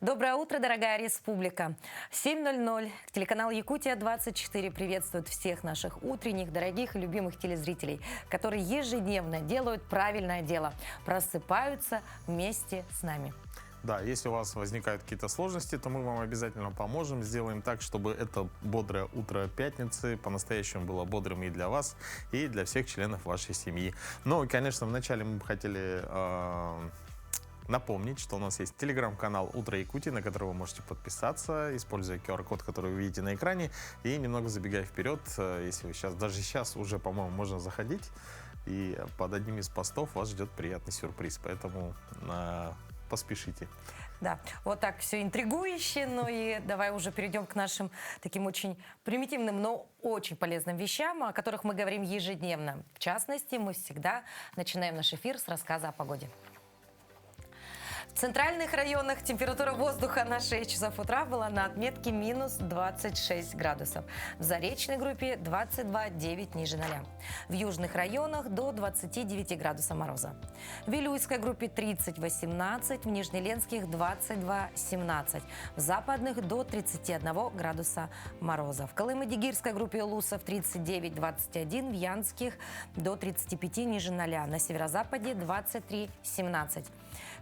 Доброе утро, дорогая республика. 7:00. Телеканал Якутия-24 приветствует всех наших утренних, дорогих и любимых телезрителей, которые ежедневно делают правильное дело, просыпаются вместе с нами. Да, если у вас возникают какие-то сложности, то мы вам обязательно поможем, сделаем так, чтобы это бодрое утро пятницы по-настоящему было бодрым и для вас, и для всех членов вашей семьи. Ну и, конечно, вначале мы бы хотели напомнить, что у нас есть телеграм-канал «Утро Якутии», на который вы можете подписаться, используя QR-код, который вы видите на экране. И немного забегая вперед, если вы даже сейчас уже, по-моему, можно заходить, и под одним из постов вас ждет приятный сюрприз. Поэтому поспешите. Да, вот так все интригующе. Ну и давай уже перейдем к нашим таким очень примитивным, но очень полезным вещам, о которых мы говорим ежедневно. В частности, мы всегда начинаем наш эфир с рассказа о погоде. В центральных районах температура воздуха на 6 часов утра была на отметке минус 26 градусов. В заречной группе 22,9 ниже 0. В южных районах до 29 градусов мороза. В Вилюйской группе 30,18, в Нижнеленских 22,17. В западных до 31 градуса мороза. В Колымо-Дигирской группе Лусов 39,21, в Янских до 35 ниже 0. На северо-западе 23,17.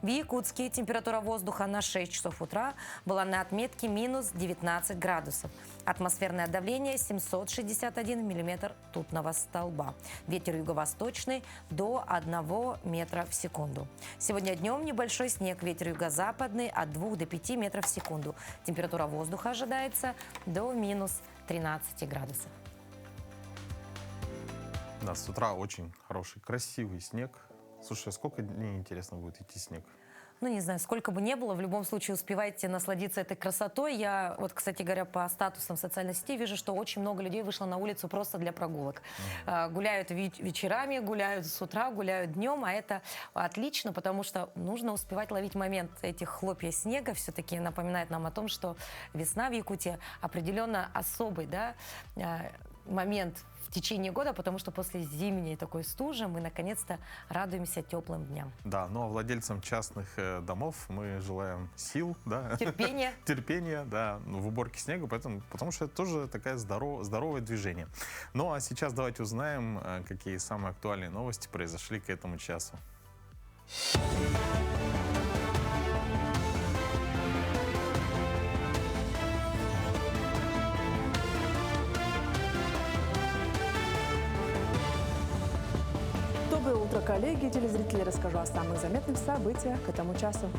В Якутске температура воздуха на 6 часов утра была на отметке минус 19 градусов. Атмосферное давление 761 миллиметр ртутного столба. Ветер юго-восточный до 1 метра в секунду. Сегодня днем небольшой снег, ветер юго-западный от 2 до 5 метров в секунду. Температура воздуха ожидается до минус 13 градусов. Да, с утра очень хороший, красивый снег. Слушай, а сколько дней, интересно, будет идти снег? Ну, не знаю, сколько бы ни было, в любом случае успевайте насладиться этой красотой. Я, вот, кстати говоря, по статусам социальных сетей вижу, что очень много людей вышло на улицу просто для прогулок. Гуляют вечерами, гуляют с утра, гуляют днем, а это отлично, потому что нужно успевать ловить момент этих хлопьев снега. Все-таки напоминает нам о том, что весна в Якутии определенно особый, да, момент в течение года, потому что после зимней такой стужи мы наконец-то радуемся теплым дням. Да, ну а владельцам частных домов мы желаем сил, да, терпения, терпения, да, в уборке снега, потому что это тоже такое здоровое движение. Ну а сейчас давайте узнаем, какие самые актуальные новости произошли к этому часу. Доброе утро, коллеги и телезрители. Расскажу о самых заметных событиях к этому часу.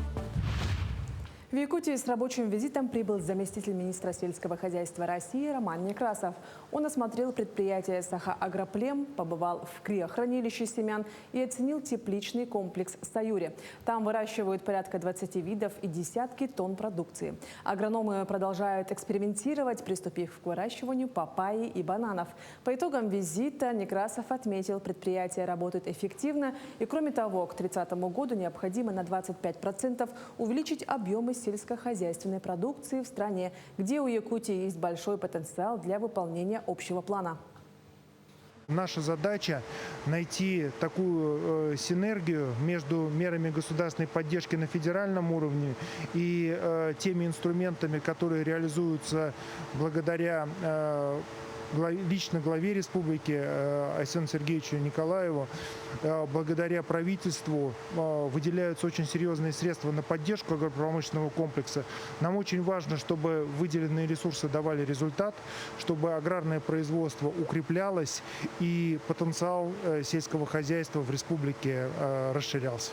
В Якутии с рабочим визитом прибыл заместитель министра сельского хозяйства России Роман Некрасов. Он осмотрел предприятие «Сахагроплем», побывал в криохранилище семян и оценил тепличный комплекс «Саюри». Там выращивают порядка 20 видов и десятки тонн продукции. Агрономы продолжают экспериментировать, приступив к выращиванию папайи и бананов. По итогам визита Некрасов отметил, предприятие работает эффективно и, кроме того, к 2030 году необходимо на 25% увеличить объемы сельскохозяйственной продукции в стране, где у Якутии есть большой потенциал для выполнения общего плана. Наша задача найти такую синергию между мерами государственной поддержки на федеральном уровне и теми инструментами, которые реализуются благодаря лично главе республики Айсену Сергеевичу Николаеву. Благодаря правительству выделяются очень серьезные средства на поддержку агропромышленного комплекса. Нам очень важно, чтобы выделенные ресурсы давали результат, чтобы аграрное производство укреплялось и потенциал сельского хозяйства в республике расширялся.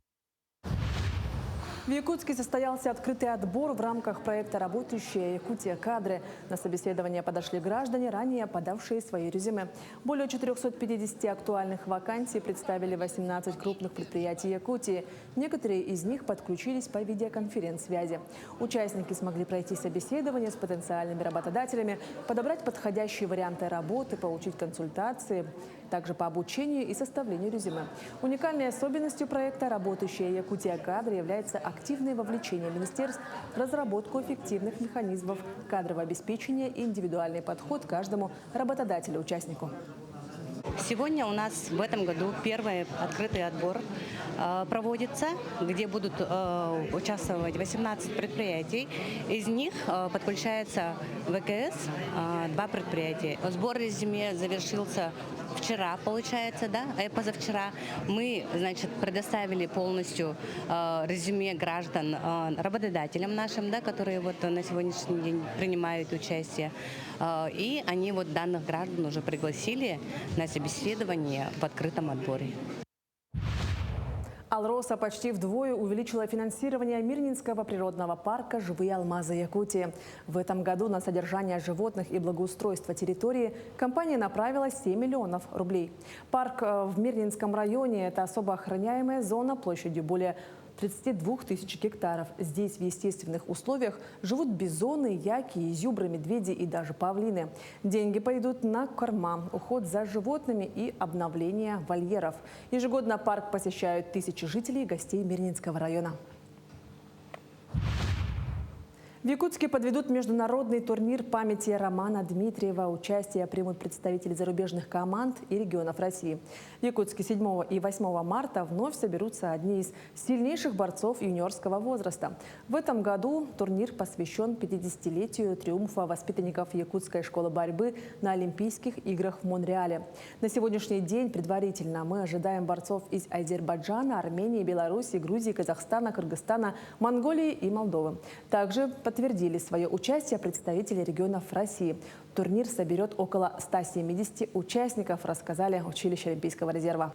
В Якутске состоялся открытый отбор в рамках проекта «Работающая Якутия. Кадры». На собеседование подошли граждане, ранее подавшие свои резюме. Более 450 актуальных вакансий представили 18 крупных предприятий Якутии. Некоторые из них подключились по видеоконференц-связи. Участники смогли пройти собеседование с потенциальными работодателями, подобрать подходящие варианты работы, получить консультации, также по обучению и составлению резюме. Уникальной особенностью проекта «Работающая Якутия. Кадры» является активное вовлечение министерств в разработку эффективных механизмов кадрового обеспечения и индивидуальный подход к каждому работодателю-участнику. Сегодня у нас в этом году первый открытый отбор проводится, где будут участвовать 18 предприятий. Из них подключается ВКС 2 предприятия. Сбор резюме завершился вчера, получается, да, позавчера. Мы, значит, предоставили полностью резюме граждан работодателям нашим, да, которые вот на сегодняшний день принимают участие. И они вот данных граждан уже пригласили на собеседование в открытом отборе. Алроса почти вдвое увеличила финансирование Мирнинского природного парка «Живые алмазы Якутии». В этом году на содержание животных и благоустройство территории компания направила 7 миллионов рублей. Парк в Мирнинском районе – это особо охраняемая зона площадью более 32 тысяч гектаров. Здесь в естественных условиях живут бизоны, яки, изюбры, медведи и даже павлины. Деньги пойдут на корма, уход за животными и обновление вольеров. Ежегодно парк посещают тысячи жителей и гостей Мирнинского района. В Якутске подведут международный турнир памяти Романа Дмитриева. Участие примут представители зарубежных команд и регионов России. В Якутске 7 и 8 марта вновь соберутся одни из сильнейших борцов юниорского возраста. В этом году турнир посвящен 50-летию триумфа воспитанников Якутской школы борьбы на Олимпийских играх в Монреале. На сегодняшний день предварительно мы ожидаем борцов из Азербайджана, Армении, Беларуси, Грузии, Казахстана, Кыргызстана, Монголии и Молдовы. Также подтвердили свое участие представители регионов России. Турнир соберет около 170 участников, рассказали училище Олимпийского резерва.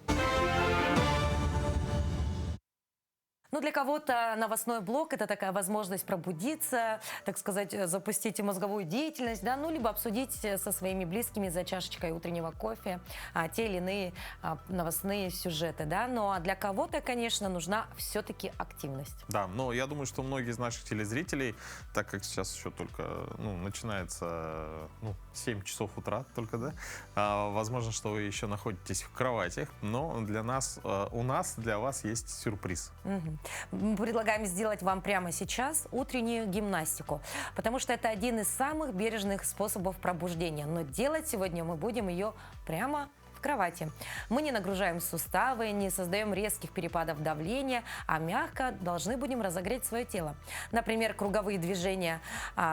Ну, для кого-то новостной блок – это такая возможность пробудиться, так сказать, запустить мозговую деятельность, да, ну, либо обсудить со своими близкими за чашечкой утреннего кофе те или иные новостные сюжеты, да. Ну, а для кого-то, конечно, нужна все-таки активность. Да, но я думаю, что многие из наших телезрителей, так как сейчас еще только начинается 7 часов утра только, да, возможно, что вы еще находитесь в кроватях, но для вас есть сюрприз. Мы предлагаем сделать вам прямо сейчас утреннюю гимнастику, потому что это один из самых бережных способов пробуждения. Но делать сегодня мы будем ее прямо в кровати. Мы не нагружаем суставы, не создаем резких перепадов давления, а мягко должны будем разогреть свое тело. Например, круговые движения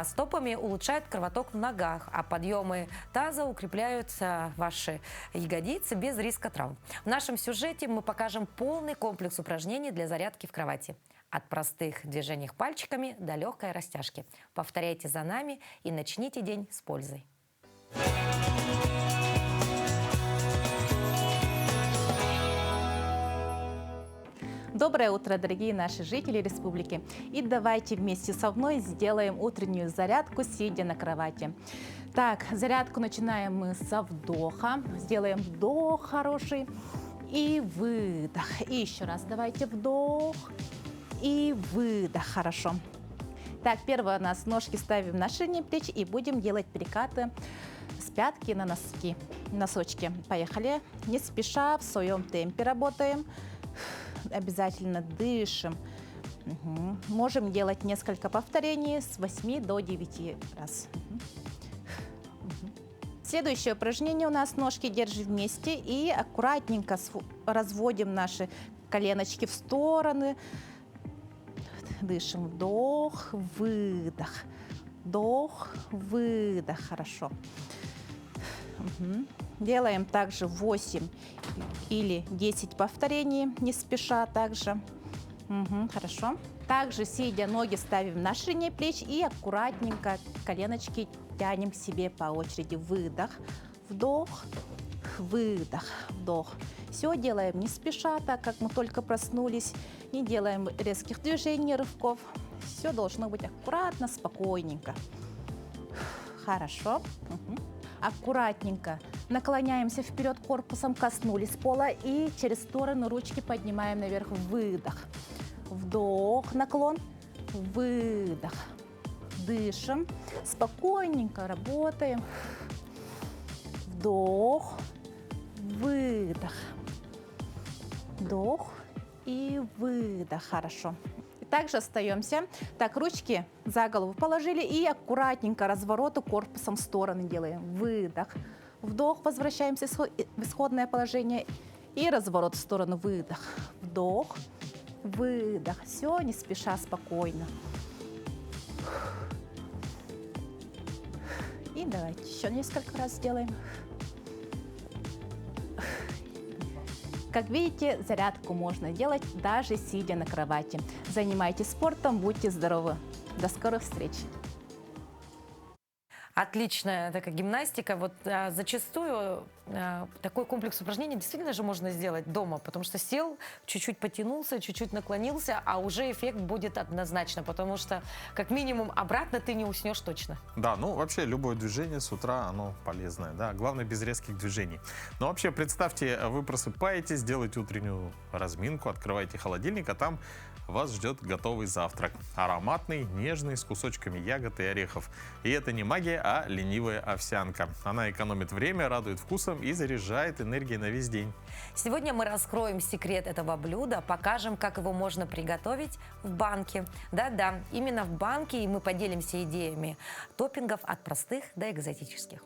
стопами улучшают кровоток в ногах, а подъемы таза укрепляют ваши ягодицы без риска травм. В нашем сюжете мы покажем полный комплекс упражнений для зарядки в кровати. От простых движений пальчиками до легкой растяжки. Повторяйте за нами и начните день с пользой. Доброе утро, дорогие наши жители республики. И давайте вместе со мной сделаем утреннюю зарядку, сидя на кровати. Так, зарядку начинаем мы со вдоха. Сделаем вдох хороший и выдох. И еще раз давайте вдох и выдох. Хорошо. Так, первое у нас ножки ставим на ширине плеч и будем делать перекаты с пятки на носки, носочки. Поехали. Не спеша, в своем темпе работаем. Обязательно дышим. Угу. Можем делать несколько повторений с 8 до 9 раз. Угу. Следующее упражнение у нас ножки держим вместе и аккуратненько разводим наши коленочки в стороны. Дышим. Вдох, выдох. Вдох, выдох. Хорошо. Угу. Делаем также 8 или 10 повторений, не спеша также. Угу, хорошо. Также, сидя, ноги ставим на ширине плеч и аккуратненько коленочки тянем к себе по очереди. Выдох, вдох, выдох, вдох. Все делаем не спеша, так как мы только проснулись. Не делаем резких движений, рывков. Все должно быть аккуратно, спокойненько. Хорошо. Угу. Аккуратненько наклоняемся вперед корпусом, коснулись пола и через сторону ручки поднимаем наверх. Выдох. Вдох, наклон, выдох. Дышим, спокойненько работаем. Вдох, выдох. Вдох и выдох. Хорошо. Также остаемся. Так, ручки за голову положили и аккуратненько развороты корпусом в стороны делаем. Выдох, Вдох, возвращаемся в исходное положение. И разворот в сторону, выдох. Вдох, выдох. Все, не спеша, спокойно. И давайте еще несколько раз сделаем. Как видите, зарядку можно делать даже сидя на кровати. Занимайтесь спортом, будьте здоровы. До скорых встреч! Отличная такая гимнастика. Вот зачастую такой комплекс упражнений действительно же можно сделать дома, потому что сел, чуть-чуть потянулся, чуть-чуть наклонился, а уже эффект будет однозначно, потому что как минимум обратно ты не уснешь точно. Да, ну вообще любое движение с утра, оно полезное, да, главное без резких движений. Но вообще представьте, вы просыпаетесь, делаете утреннюю разминку, открываете холодильник, а там вас ждет готовый завтрак. Ароматный, нежный, с кусочками ягод и орехов. И это не магия, а ленивая овсянка. Она экономит время, радует вкусом и заряжает энергией на весь день. Сегодня мы раскроем секрет этого блюда, покажем, как его можно приготовить в банке. Да-да, именно в банке, и мы поделимся идеями топпингов от простых до экзотических.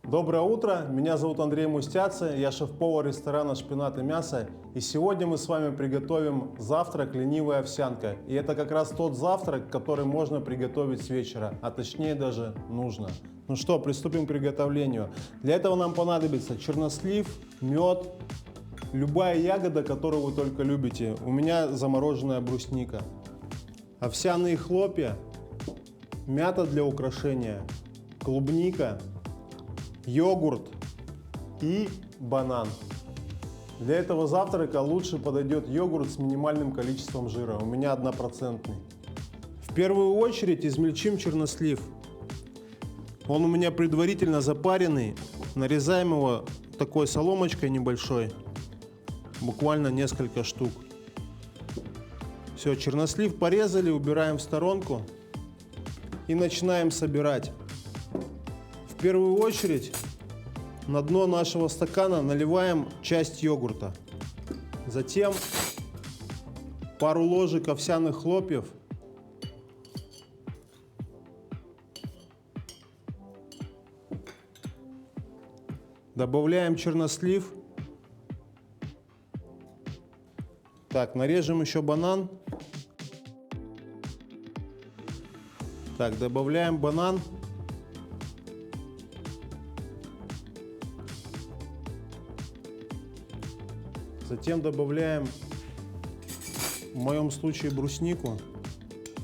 Доброе утро, меня зовут Андрей Мустяцы, я шеф-повар ресторана «Шпинат и мясо». И сегодня мы с вами приготовим завтрак «Ленивая овсянка». И это как раз тот завтрак, который можно приготовить с вечера, а точнее даже нужно. Ну что, приступим к приготовлению. Для этого нам понадобится чернослив, мед, любая ягода, которую вы только любите. У меня замороженная брусника. Овсяные хлопья, мята для украшения, клубника, йогурт и банан. Для этого завтрака лучше подойдет йогурт с минимальным количеством жира. У меня 1%. В первую очередь измельчим чернослив. Он у меня предварительно запаренный. Нарезаем его такой соломочкой небольшой. Буквально несколько штук. Все, чернослив порезали, убираем в сторонку. И начинаем собирать. В первую очередь на дно нашего стакана наливаем часть йогурта. Затем пару ложек овсяных хлопьев. Добавляем чернослив. Так, нарежем еще банан. Так, добавляем банан. Затем добавляем, в моем случае, бруснику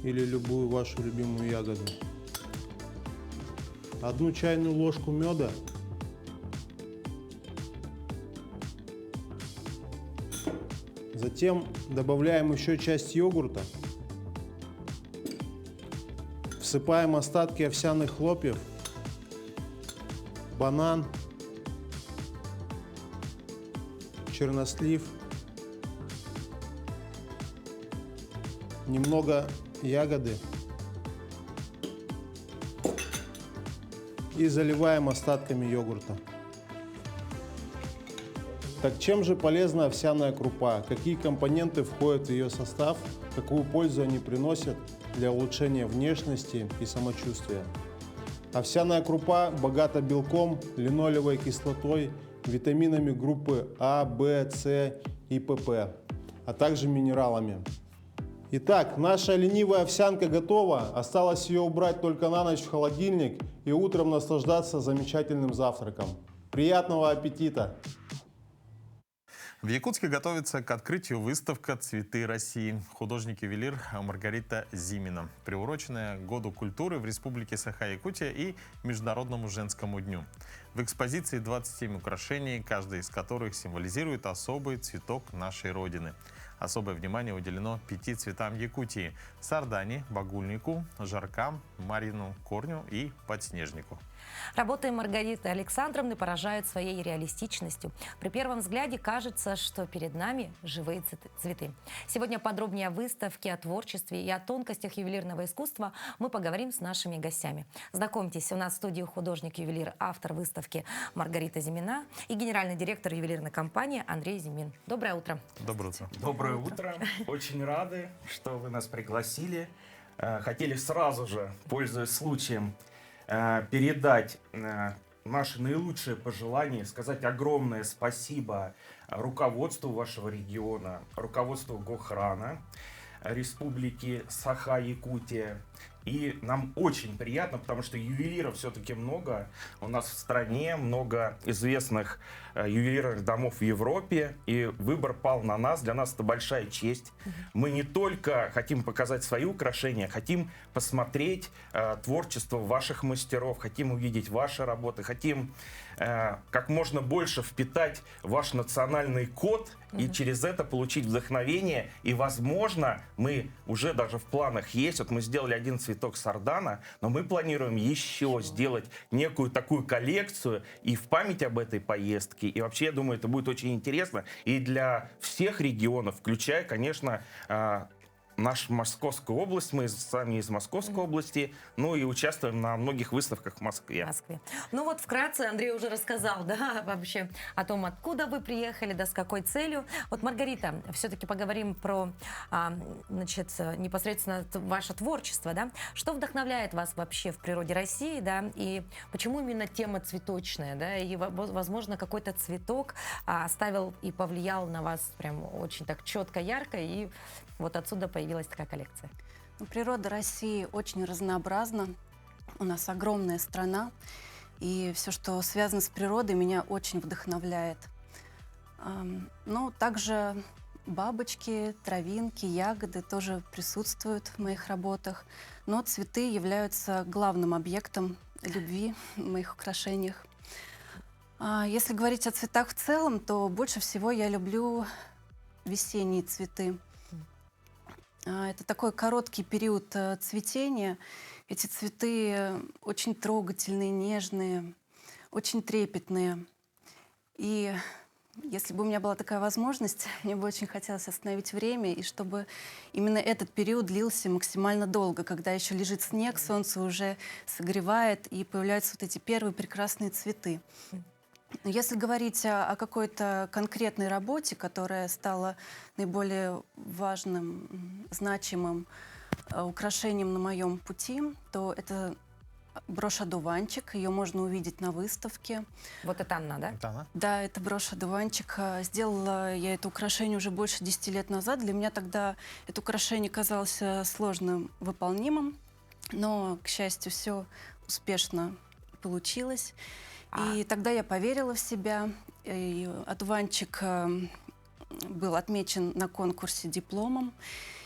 или любую вашу любимую ягоду. 1 чайную ложку меда. Затем добавляем еще часть йогурта. Всыпаем остатки овсяных хлопьев, банан, чернослив, немного ягоды и заливаем остатками йогурта. Так чем же полезна овсяная крупа? Какие компоненты входят в ее состав? Какую пользу они приносят для улучшения внешности и самочувствия? Овсяная крупа богата белком, линолевой кислотой, витаминами группы А, В, С и ПП, а также минералами. Итак, наша ленивая овсянка готова. Осталось ее убрать только на ночь в холодильник и утром наслаждаться замечательным завтраком. Приятного аппетита! В Якутске готовится к открытию выставка «Цветы России». Художник-ювелир Маргарита Зимина, приуроченная к Году культуры в Республике Саха-Якутия и Международному женскому дню. В экспозиции 27 украшений, каждый из которых символизирует особый цветок нашей Родины. Особое внимание уделено 5 цветам Якутии – сардане, багульнику, жаркам, марину, корню и подснежнику. Работы Маргариты Александровны поражают своей реалистичностью. При первом взгляде кажется, что перед нами живые цветы. Сегодня подробнее о выставке, о творчестве и о тонкостях ювелирного искусства мы поговорим с нашими гостями. Знакомьтесь, у нас в студии художник-ювелир, автор выставки Маргарита Зимина и генеральный директор ювелирной компании Андрей Зимин. Доброе утро. Доброе утро. Доброе Доброе утро. Очень рады, что вы нас пригласили. Хотели сразу же, пользуясь случаем, передать наши наилучшие пожелания, сказать огромное спасибо руководству вашего региона, руководству Гохрана, Республики Саха-Якутия. И нам очень приятно, потому что ювелиров все-таки много. У нас в стране много известных ювелирных домов в Европе. И выбор пал на нас. Для нас это большая честь. Мы не только хотим показать свои украшения, хотим посмотреть творчество ваших мастеров, хотим увидеть ваши работы, хотим как можно больше впитать ваш национальный код и через это получить вдохновение. И, возможно, мы уже даже в планах есть. Вот мы сделали один цветок сардана, но мы планируем еще сделать некую такую коллекцию и в память об этой поездке. И вообще, я думаю, это будет очень интересно и для всех регионов, включая, конечно, нашу Московскую область, мы сами из Московской области, ну и участвуем на многих выставках в Москве. В Москве. Ну вот вкратце Андрей уже рассказал, да, вообще о том, откуда вы приехали, да, с какой целью. Вот, Маргарита, все-таки поговорим про, значит, непосредственно ваше творчество, да. Что вдохновляет вас вообще в природе России, да, и почему именно тема цветочная, да, и, возможно, какой-то цветок оставил и повлиял на вас прям очень так четко, ярко, и вот отсюда появилась такая коллекция. Природа России очень разнообразна. У нас огромная страна. И все, что связано с природой, меня очень вдохновляет. Но также бабочки, травинки, ягоды тоже присутствуют в моих работах. Но цветы являются главным объектом любви в моих украшениях. Если говорить о цветах в целом, то больше всего я люблю весенние цветы. Это такой короткий период цветения. Эти цветы очень трогательные, нежные, очень трепетные. И если бы у меня была такая возможность, мне бы очень хотелось остановить время, и чтобы именно этот период длился максимально долго, когда еще лежит снег, солнце уже согревает, и появляются вот эти первые прекрасные цветы. Но если говорить о какой-то конкретной работе, которая стала наиболее важным, значимым украшением на моем пути, то это брошь-одуванчик. Ее можно увидеть на выставке. Вот это она, да? Это она? Да, это брошь-одуванчик. Сделала я это украшение уже больше 10 лет назад. Для меня тогда это украшение казалось сложным, выполнимым. Но, к счастью, все успешно получилось. И тогда я поверила в себя. И одуванчик был отмечен на конкурсе дипломом.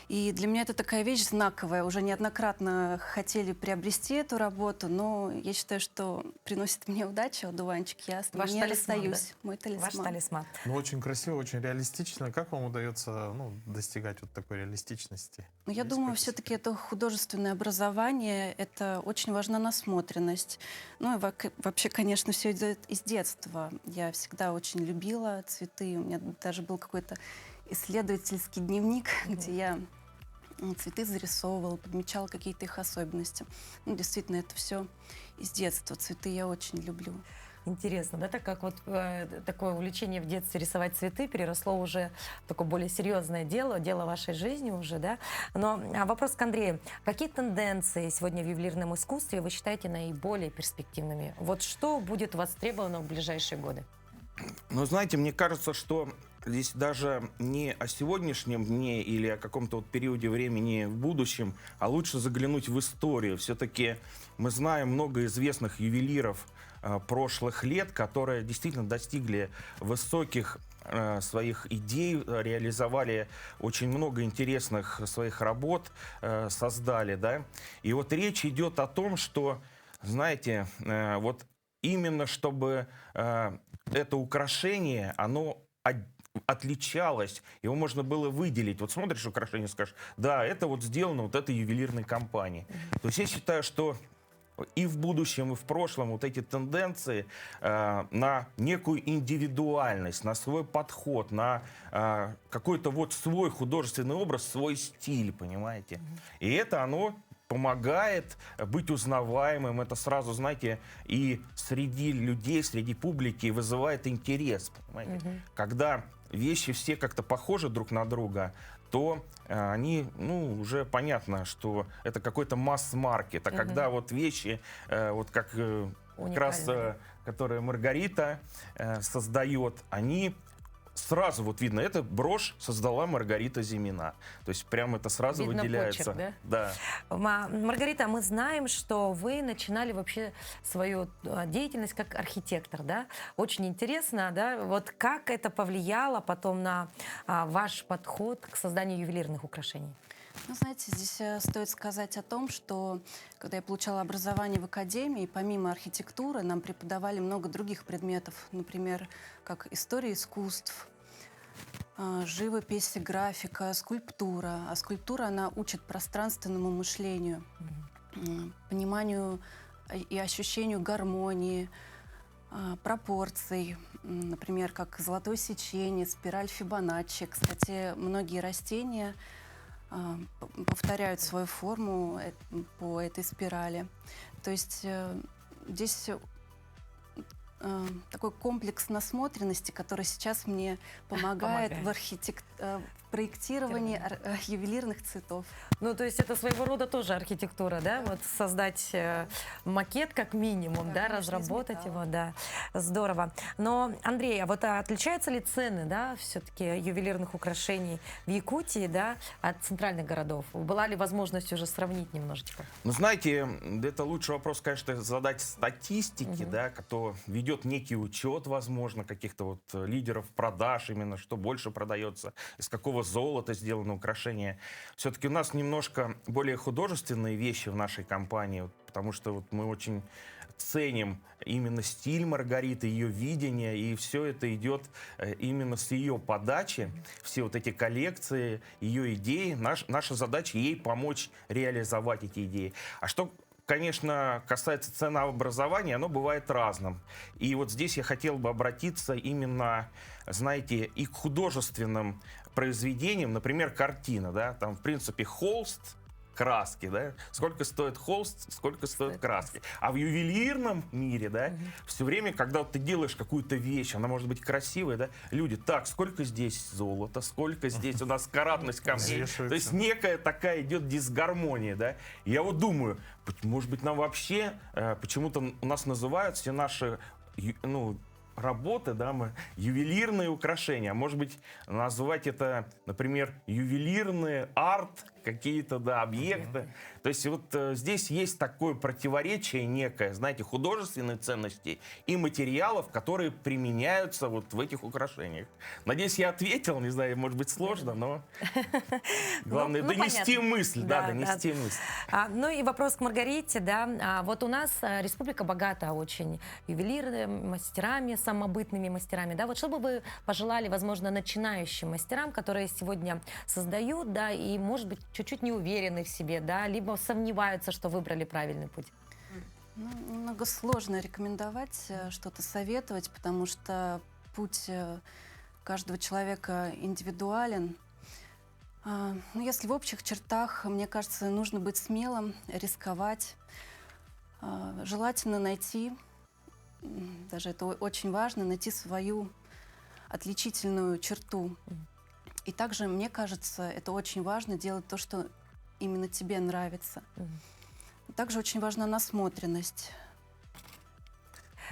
И для меня это такая вещь знаковая. Уже неоднократно хотели приобрести эту работу, но я считаю, что приносит мне удачу одуванчик. Я с ним Ваш не талисман, расстаюсь. да? Мой талисман. Ваш талисман. Ну, очень красиво, очень реалистично. Как вам удается достигать вот такой реалистичности? Но я Есть думаю, какие-то все-таки это художественное образование, это очень важна насмотренность. Ну и вообще, конечно, все идет из детства. Я всегда очень любила цветы. У меня даже был какой-то исследовательский дневник, где я цветы зарисовывала, подмечала какие-то их особенности. Ну, действительно, это все из детства. Цветы я очень люблю. Интересно, да, так как вот такое увлечение в детстве рисовать цветы переросло уже в такое более серьезное дело вашей жизни уже, да. Но вопрос к Андрею. Какие тенденции сегодня в ювелирном искусстве вы считаете наиболее перспективными? Вот что будет востребовано в ближайшие годы? Ну, знаете, мне кажется, что здесь даже не о сегодняшнем дне или о каком-то вот периоде времени в будущем, а лучше заглянуть в историю. Все-таки мы знаем много известных ювелиров прошлых лет, которые действительно достигли высоких своих идей, реализовали очень много интересных своих работ, создали, да. И вот речь идет о том, что, знаете, вот именно чтобы это украшение, оно отличалось, его можно было выделить. Вот смотришь украшение, скажешь, да, это вот сделано вот этой ювелирной компанией. То есть я считаю, что и в будущем, и в прошлом вот эти тенденции на некую индивидуальность, на свой подход, на какой-то вот свой художественный образ, свой стиль, понимаете? И это оно помогает быть узнаваемым. Это сразу, знаете, и среди людей, среди публики вызывает интерес. Понимаете? Когда вещи все как-то похожи друг на друга, то они, ну, уже понятно, что это какой-то масс-маркет. А когда вот вещи, вот как раз, которые Маргарита создает, они сразу вот видно, эта брошь создала Маргарита Зимина. То есть прям это сразу Видно выделяется. почерк, да? Маргарита, мы знаем, что вы начинали вообще свою деятельность как архитектор, да? Очень интересно, да? Вот как это повлияло потом на ваш подход к созданию ювелирных украшений? Ну, знаете, здесь стоит сказать о том, что когда я получала образование в академии, помимо архитектуры нам преподавали много других предметов, например, как история искусств, живопись, графика, скульптура. А скульптура, она учит пространственному мышлению, пониманию и ощущению гармонии, пропорций, например, как золотое сечение, спираль Фибоначчи. Кстати, многие растения повторяют свою форму по этой спирали. То есть здесь такой комплекс насмотренности, который сейчас мне помогает в проектировании ювелирных цветов. Ну, то есть это своего рода тоже архитектура, да? Вот создать макет как минимум, да, разработать его, да. Здорово. Но, Андрей, а вот отличаются ли цены, да, все-таки ювелирных украшений в Якутии, да, от центральных городов? Была ли возможность уже сравнить немножечко? Ну, знаете, это лучший вопрос, конечно, задать статистике, да, кто ведет некий учет, возможно, каких-то вот лидеров продаж, именно что больше продается, из какого золота сделано украшение. Все-таки у нас немножко более художественные вещи в нашей компании, вот, потому что вот мы очень ценим именно стиль Маргариты, ее видение, и все это идет именно с ее подачи, все вот эти коллекции, ее идеи. Наша задача ей помочь реализовать эти идеи. А что, конечно, касается ценообразования, оно бывает разным. И вот здесь я хотел бы обратиться именно, знаете, и к художественным произведениям, например, картина, да, там, в принципе, холст, краски, да, сколько стоит холст, сколько стоит краски. А в ювелирном мире, да, все время, когда вот ты делаешь какую-то вещь, она может быть красивая, да, люди, так, сколько здесь золота, сколько здесь у нас каратность камней. То есть некая такая идет дисгармония, да. И я вот думаю, может быть, нам вообще, почему-то у нас называют все наши, ну, работы, да, мы ювелирные украшения, а может быть назвать это, например, ювелирный арт, какие-то, да, объекты. То есть вот здесь есть такое противоречие некое, знаете, художественной ценности и материалов, которые применяются вот в этих украшениях. Надеюсь, я ответил, не знаю, может быть сложно, но главное донести мысль, да, донести мысль. Ну и вопрос к Маргарите, да, вот у нас республика богата очень ювелирными мастерами, самобытными мастерами, да, вот что бы вы пожелали, возможно, начинающим мастерам, которые сегодня создают, да, и, может быть, чуть-чуть не уверены в себе, да, либо сомневаются, что выбрали правильный путь? Ну, немного сложно рекомендовать, что-то советовать, потому что путь каждого человека индивидуален. Но если в общих чертах, мне кажется, нужно быть смелым, рисковать, желательно найти, даже это очень важно, найти свою отличительную черту. И также, мне кажется, это очень важно делать то, что именно тебе нравится. Также очень важна насмотренность.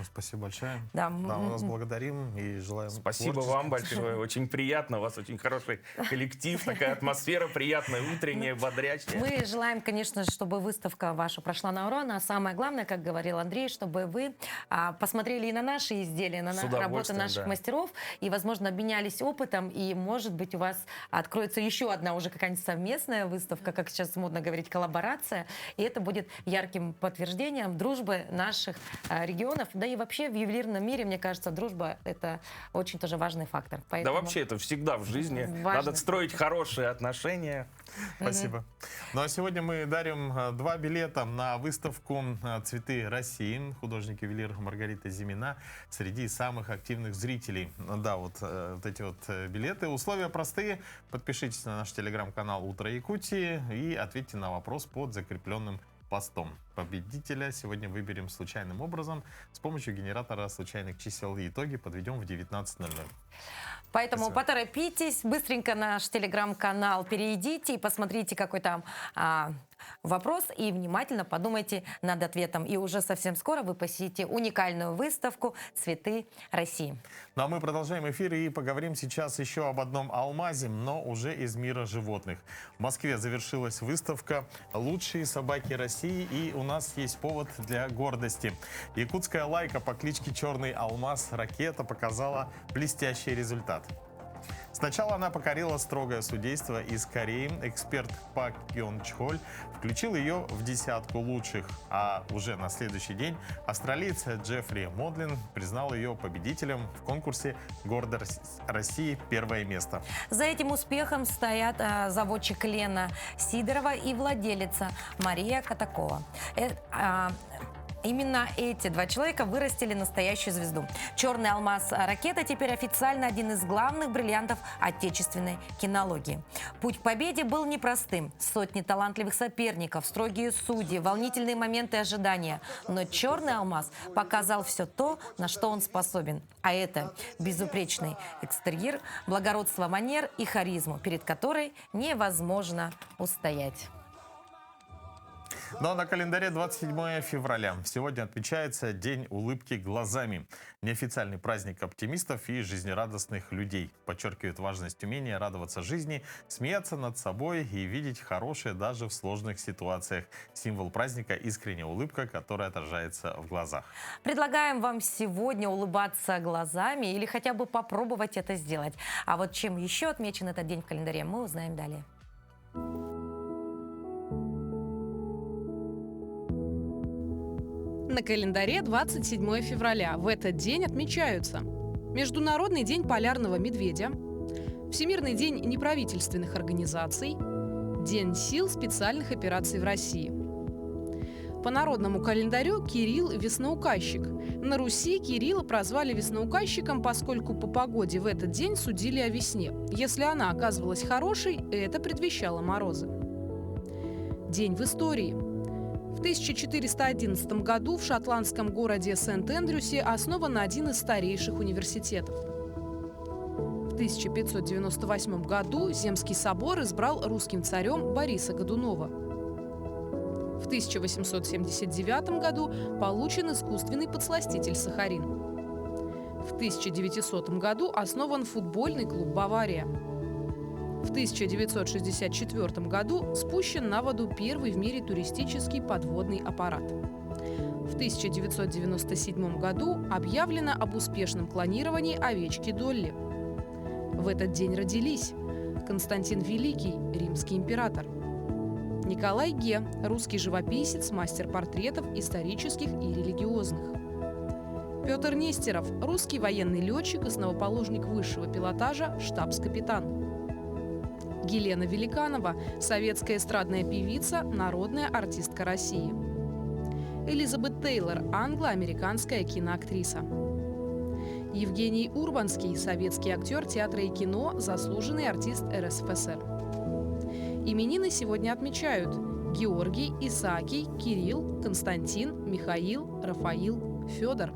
Спасибо большое. Да, мы вас благодарим и желаем Спасибо вам большое. Очень приятно. У вас очень хороший коллектив, такая атмосфера приятная, утренняя, бодрящая. Мы желаем, конечно, чтобы выставка ваша прошла на ура. А самое главное, как говорил Андрей, чтобы вы посмотрели и на наши изделия, на работу наших мастеров, и, возможно, обменялись опытом, и, может быть, у вас откроется еще одна уже какая-нибудь совместная выставка, как сейчас модно говорить, коллаборация, и это будет ярким подтверждением дружбы наших регионов, да и вообще в ювелирном мире, мне кажется, дружба – это очень тоже важный фактор. Да Поэтому вообще это всегда в жизни. Важно. Надо строить хорошие отношения. Спасибо. Ну а сегодня мы дарим 2 билета на выставку «Цветы России». Художник-ювелир Маргарита Зимина среди самых активных зрителей. Да, вот эти вот билеты. Условия простые. Подпишитесь на наш телеграм-канал «Утро Якутии» и ответьте на вопрос под закрепленным постом. Победителя сегодня выберем случайным образом с помощью генератора случайных чисел. И итоги подведем в 19:00. Поэтому Спасибо. поторопитесь, быстренько на наш телеграм-канал перейдите и посмотрите, какой там вопрос, и внимательно подумайте над ответом. И уже совсем скоро вы посетите уникальную выставку «Цветы России». Ну а мы продолжаем эфир и поговорим сейчас еще об одном алмазе, но уже из мира животных. В Москве завершилась выставка «Лучшие собаки России», и у нас есть повод для гордости. Якутская лайка по кличке Черный Алмаз Ракета показала блестящий результат. Сначала она покорила строгое судейство из Кореи. Эксперт Пак Кён Чхоль включил ее в десятку лучших. А уже на следующий день австралиец Джеффри Модлин признал ее победителем в конкурсе «Гордость России» первое место. За этим успехом стоят заводчик Лена Сидорова и владелица Мария Катакова. Именно эти два человека вырастили настоящую звезду. Черный алмаз Ракета теперь официально один из главных бриллиантов отечественной кинологии. Путь к победе был непростым. Сотни талантливых соперников, строгие судьи, волнительные моменты ожидания. Но черный алмаз показал все то, на что он способен. А это безупречный экстерьер, благородство манер и харизму, перед которой невозможно устоять. Но на календаре 27 февраля. Сегодня отмечается День улыбки глазами. Неофициальный праздник оптимистов и жизнерадостных людей. Подчеркивает важность умения радоваться жизни, смеяться над собой и видеть хорошее даже в сложных ситуациях. Символ праздника – искренняя улыбка, которая отражается в глазах. Предлагаем вам сегодня улыбаться глазами или хотя бы попробовать это сделать. А вот чем еще отмечен этот день в календаре, мы узнаем далее. На календаре 27 февраля. В этот день отмечаются Международный день полярного медведя, Всемирный день неправительственных организаций, День сил специальных операций в России. По народному календарю Кирилл – весноуказчик. На Руси Кирилла прозвали весноуказчиком, поскольку по погоде в этот день судили о весне. Если она оказывалась хорошей, это предвещало морозы. День в истории. В 1411 году в шотландском городе Сент-Эндрюсе основан один из старейших университетов. В 1598 году Земский собор избрал русским царем Бориса Годунова. В 1879 году получен искусственный подсластитель сахарин. В 1900 году основан футбольный клуб «Бавария». В 1964 году спущен на воду первый в мире туристический подводный аппарат. В 1997 году объявлено об успешном клонировании овечки Долли. В этот день родились Константин Великий, римский император; Николай Ге, русский живописец, мастер портретов исторических и религиозных; Петр Нестеров, русский военный летчик, основоположник высшего пилотажа, штабс-капитан; Елена Великанова, советская эстрадная певица, народная артистка России; Элизабет Тейлор, англо-американская киноактриса; Евгений Урбанский, советский актер театра и кино, заслуженный артист РСФСР. Именины сегодня отмечают Георгий, Исаакий, Кирилл, Константин, Михаил, Рафаил, Федор.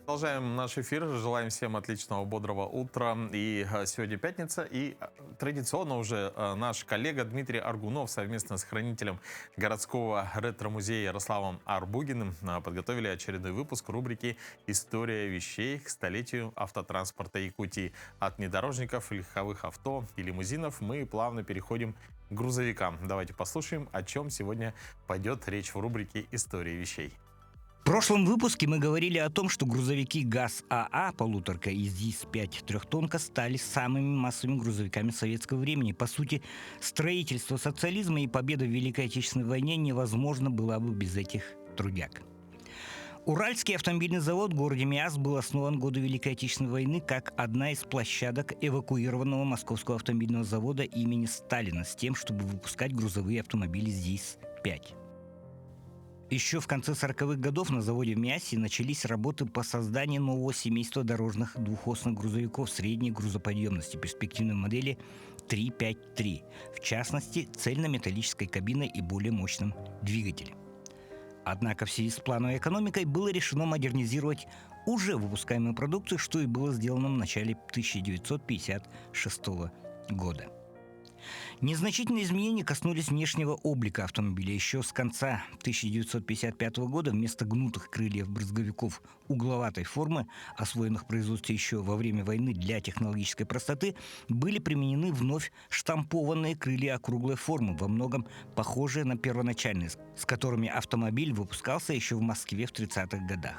Продолжаем наш эфир. Желаем всем отличного, бодрого утра. И сегодня пятница. И традиционно уже наш коллега Дмитрий Аргунов совместно с хранителем городского ретро-музея Ярославом Арбугиным подготовили очередной выпуск рубрики «История вещей» к столетию автотранспорта Якутии. От внедорожников, легковых авто и лимузинов мы плавно переходим к грузовикам. Давайте послушаем, о чем сегодня пойдет речь в рубрике «История вещей». В прошлом выпуске мы говорили о том, что грузовики ГАЗ-АА полуторка и ЗИС-5 трехтонка стали самыми массовыми грузовиками советского времени. По сути, строительство социализма и победа в Великой Отечественной войне невозможно было бы без этих трудяг. Уральский автомобильный завод в городе Миасс был основан в годы Великой Отечественной войны как одна из площадок эвакуированного Московского автомобильного завода имени Сталина с тем, чтобы выпускать грузовые автомобили ЗИС-5. Еще в конце 40-х годов на заводе в Миассе начались работы по созданию нового семейства дорожных двухосных грузовиков средней грузоподъемности перспективной модели 353, в частности, цельнометаллической кабиной и более мощным двигателем. Однако в связи с плановой экономикой было решено модернизировать уже выпускаемую продукцию, что и было сделано в начале 1956 года. Незначительные изменения коснулись внешнего облика автомобиля. Еще с конца 1955 года вместо гнутых крыльев брызговиков угловатой формы, освоенных в производстве еще во время войны для технологической простоты, были применены вновь штампованные крылья округлой формы, во многом похожие на первоначальные, с которыми автомобиль выпускался еще в Москве в 30-х годах.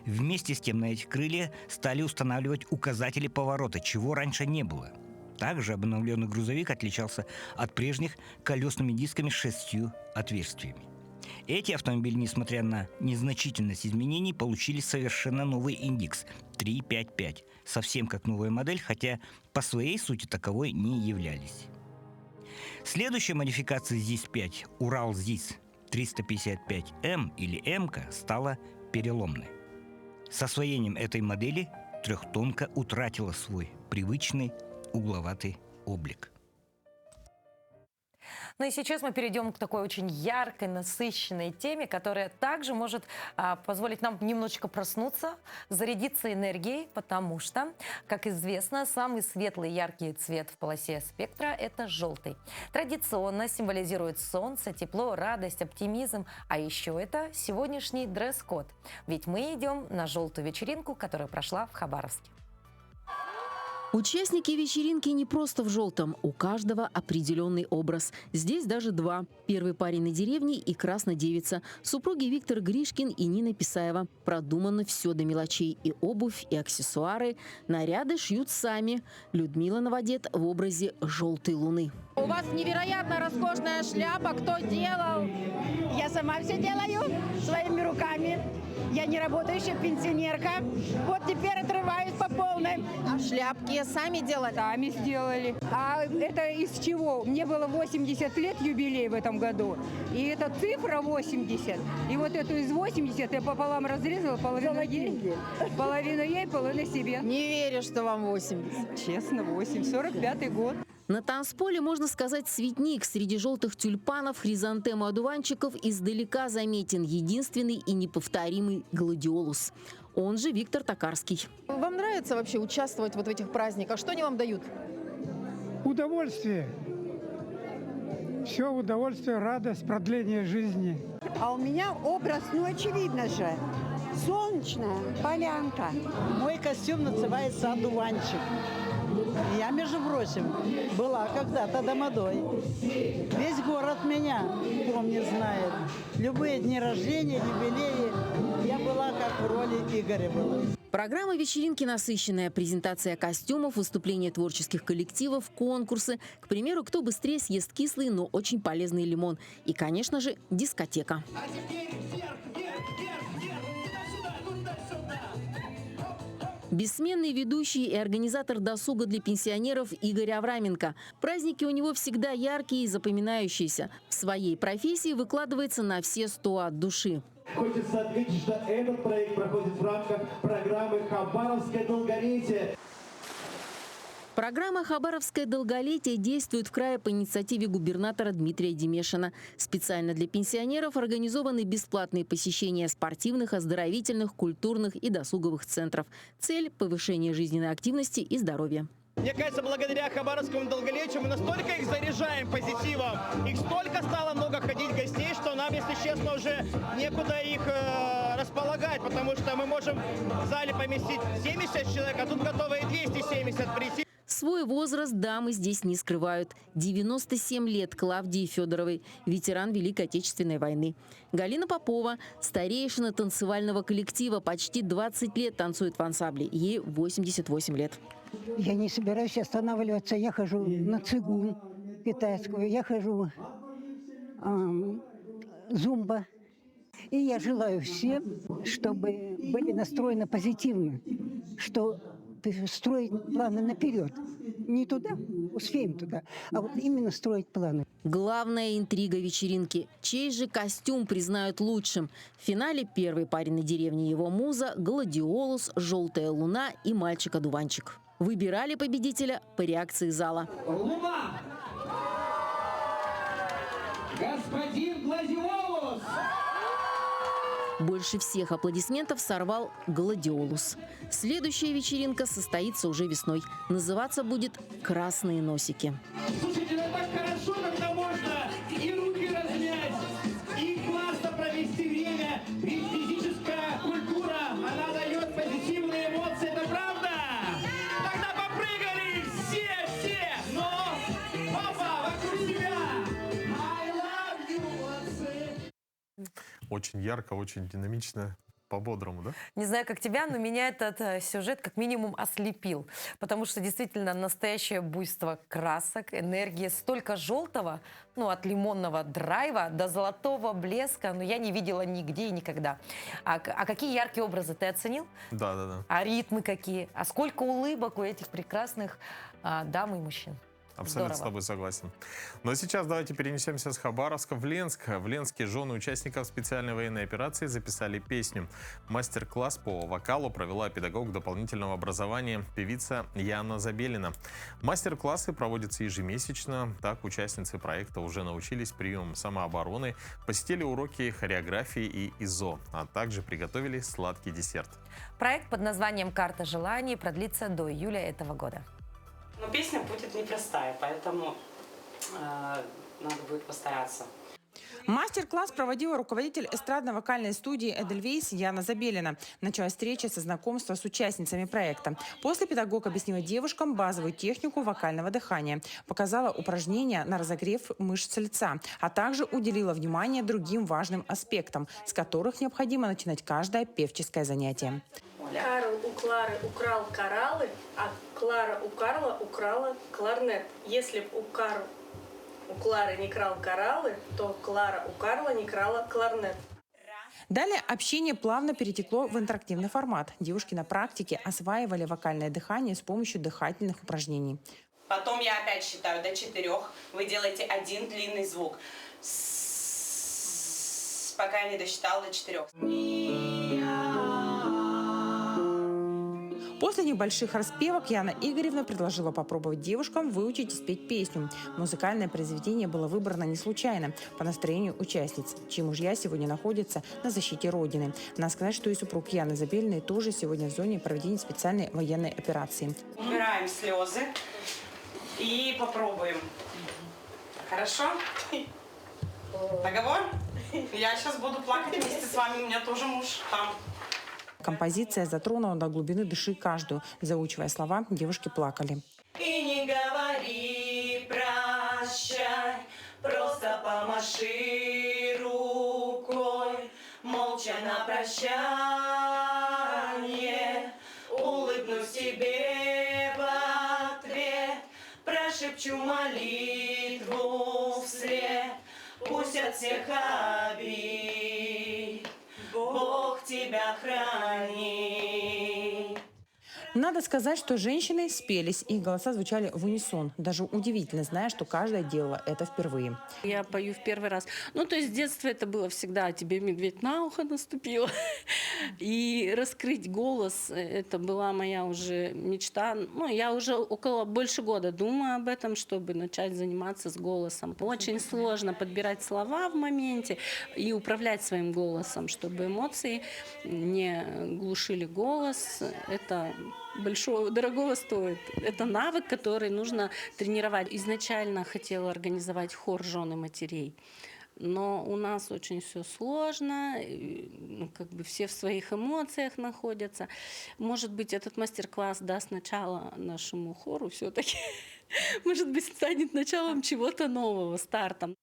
Вместе с тем на эти крылья стали устанавливать указатели поворота, чего раньше не было. Также обновленный грузовик отличался от прежних колесными дисками с 6 отверстиями. Эти автомобили, несмотря на незначительность изменений, получили совершенно новый индекс 355, совсем как новая модель, хотя по своей сути таковой не являлись. Следующая модификация ЗИС-5, Урал ЗИС 355М или М-ка, стала переломной. С освоением этой модели трехтонка утратила свой привычный угловатый облик. Ну и сейчас мы перейдем к такой очень яркой, насыщенной теме, которая также может позволить нам немножечко проснуться, зарядиться энергией, потому что, как известно, самый светлый яркий цвет в полосе спектра – это желтый. Традиционно символизирует солнце, тепло, радость, оптимизм, а еще это сегодняшний дресс-код. Ведь мы идем на желтую вечеринку, которая прошла в Хабаровске. Участники вечеринки не просто в желтом, у каждого определенный образ. Здесь даже два. Первый парень на деревне и красная девица. Супруги Виктор Гришкин и Нина Писаева. Продумано все до мелочей. И обувь, и аксессуары. Наряды шьют сами. Людмила новодет в образе желтой луны. У вас невероятно роскошная шляпа. Кто делал? Я сама все делаю своими руками. Я не работающая пенсионерка. Вот теперь отрываюсь по полной. А шляпки сами делали? Сами сделали. А это из чего? Мне было 80 лет юбилей в этом году. И эта цифра 80. И вот эту из 80 я пополам разрезала, половину ей, половину себе. Не верю, что вам 80. Честно, 8. 45-й год. На танцполе, можно сказать, цветник. Среди желтых тюльпанов, хризантем и одуванчиков издалека заметен единственный и неповторимый гладиолус. Он же Виктор Токарский. Вам нравится вообще участвовать вот в этих праздниках? Что они вам дают? Удовольствие. Все удовольствие, радость, продление жизни. А у меня образ, ну очевидно же, солнечная полянка. Мой костюм называется «Одуванчик». Я, между прочим, была когда-то домодой. Весь город меня помнит, знает. Любые дни рождения, юбилеи, я была как в роли Игоря была. Программа вечеринки насыщенная. Презентация костюмов, выступления творческих коллективов, конкурсы. К примеру, кто быстрее съест кислый, но очень полезный лимон. И, конечно же, дискотека. Бессменный ведущий и организатор досуга для пенсионеров Игорь Авраменко. Праздники у него всегда яркие и запоминающиеся. В своей профессии выкладывается на все 100 от души. Хочется отметить, что этот проект проходит в рамках программы «Хабаровское долголетие». Программа «Хабаровское долголетие» действует в крае по инициативе губернатора Дмитрия Демешина. Специально для пенсионеров организованы бесплатные посещения спортивных, оздоровительных, культурных и досуговых центров. Цель – повышение жизненной активности и здоровья. Мне кажется, благодаря Хабаровскому долголетию мы настолько их заряжаем позитивом, их столько стало много ходить гостей, что нам, если честно, уже некуда их располагать, потому что мы можем в зале поместить 70 человек, а тут готовы и 270 прийти. Свой возраст дамы здесь не скрывают. 97 лет Клавдии Федоровой, ветеран Великой Отечественной войны. Галина Попова, старейшина танцевального коллектива, почти 20 лет танцует в ансамбле. Ей 88 лет. Я не собираюсь останавливаться. Я хожу на цигун китайскую, я хожу зумба. И я желаю всем, чтобы были настроены позитивно, что строить планы наперед. Не туда, успеем туда, а вот именно строить планы. Главная интрига вечеринки. Чей же костюм признают лучшим? В финале первый парень на деревне его муза, гладиолус, желтая луна и мальчик-одуванчик. Выбирали победителя по реакции зала. Луна! Господин Гладиолус! Больше всех аплодисментов сорвал гладиолус. Следующая вечеринка состоится уже весной. Называться будет «Красные носики». Слушайте, ну так хорошо, когда можно и руки размять, и классно провести время. Ведь физическая культура, она дает позитивные эмоции, это правда? Тогда попрыгали все, но папа вокруг себя. I love you. Очень ярко, очень динамично, по-бодрому, да? Не знаю, как тебя, но меня этот сюжет как минимум ослепил. Потому что действительно настоящее буйство красок, энергии, столько желтого, ну, от лимонного драйва до золотого блеска, но я не видела нигде и никогда. А какие яркие образы ты оценил? Да. А ритмы какие? А сколько улыбок у этих прекрасных дам и мужчин? Абсолютно Здорово. с тобой согласен. Но сейчас давайте перенесемся с Хабаровска в Ленск. В Ленске жены участников специальной военной операции записали песню. Мастер-класс по вокалу провела педагог дополнительного образования певица Яна Забелина. Мастер-классы проводятся ежемесячно. Так участницы проекта уже научились приемам самообороны, посетили уроки хореографии и ИЗО, а также приготовили сладкий десерт. Проект под названием «Карта желаний» продлится до июля этого года. Но песня будет непростая, поэтому надо будет постараться. Мастер-класс проводила руководитель эстрадно-вокальной студии «Эдельвейс» Яна Забелина. Началась встреча со знакомства с участницами проекта. После педагог объяснила девушкам базовую технику вокального дыхания, показала упражнения на разогрев мышц лица, а также уделила внимание другим важным аспектам, с которых необходимо начинать каждое певческое занятие. Карл у Клары украл кораллы, а Клара у Карла украла кларнет. Если бы у Клары не крал кораллы, то Клара у Карла не крала кларнет. Далее общение плавно перетекло в интерактивный формат. Девушки на практике осваивали вокальное дыхание с помощью дыхательных упражнений. Потом я опять считаю до 4. Вы делаете один длинный звук. Пока я не досчитала до 4. После небольших распевок Яна Игоревна предложила попробовать девушкам выучить и спеть песню. Музыкальное произведение было выбрано не случайно, по настроению участниц, чьи мужья сегодня находятся на защите Родины. Надо сказать, что и супруг Яны Забелиной тоже сегодня в зоне проведения специальной военной операции. Убираем слезы и попробуем. Хорошо? Договор? Я сейчас буду плакать вместе с вами, у меня тоже муж там. Композиция затронула до глубины души каждую. Заучивая слова, девушки плакали. И не говори прощай, просто помаши рукой, молча на прощание, улыбнусь тебе в ответ, прошепчу молитву вслед, пусть от всех обид Бог тебя хранит. Надо сказать, что женщины спелись, их голоса звучали в унисон. Даже удивительно, зная, что каждая делала это впервые. Я пою в первый раз. Ну, то есть с детства это было всегда «Тебе медведь на ухо наступил». И раскрыть голос, это была моя уже мечта. Ну, я уже больше года думаю об этом, чтобы начать заниматься с голосом. Очень сложно подбирать слова в моменте и управлять своим голосом, чтобы эмоции не глушили голос. Это дорогого стоит. Это навык, который нужно тренировать. Изначально хотела организовать хор жен и матерей. Но у нас очень все сложно, как бы все в своих эмоциях находятся. Может быть, этот мастер-класс даст начало нашему хору все-таки. Может быть, станет началом чего-то нового, стартом.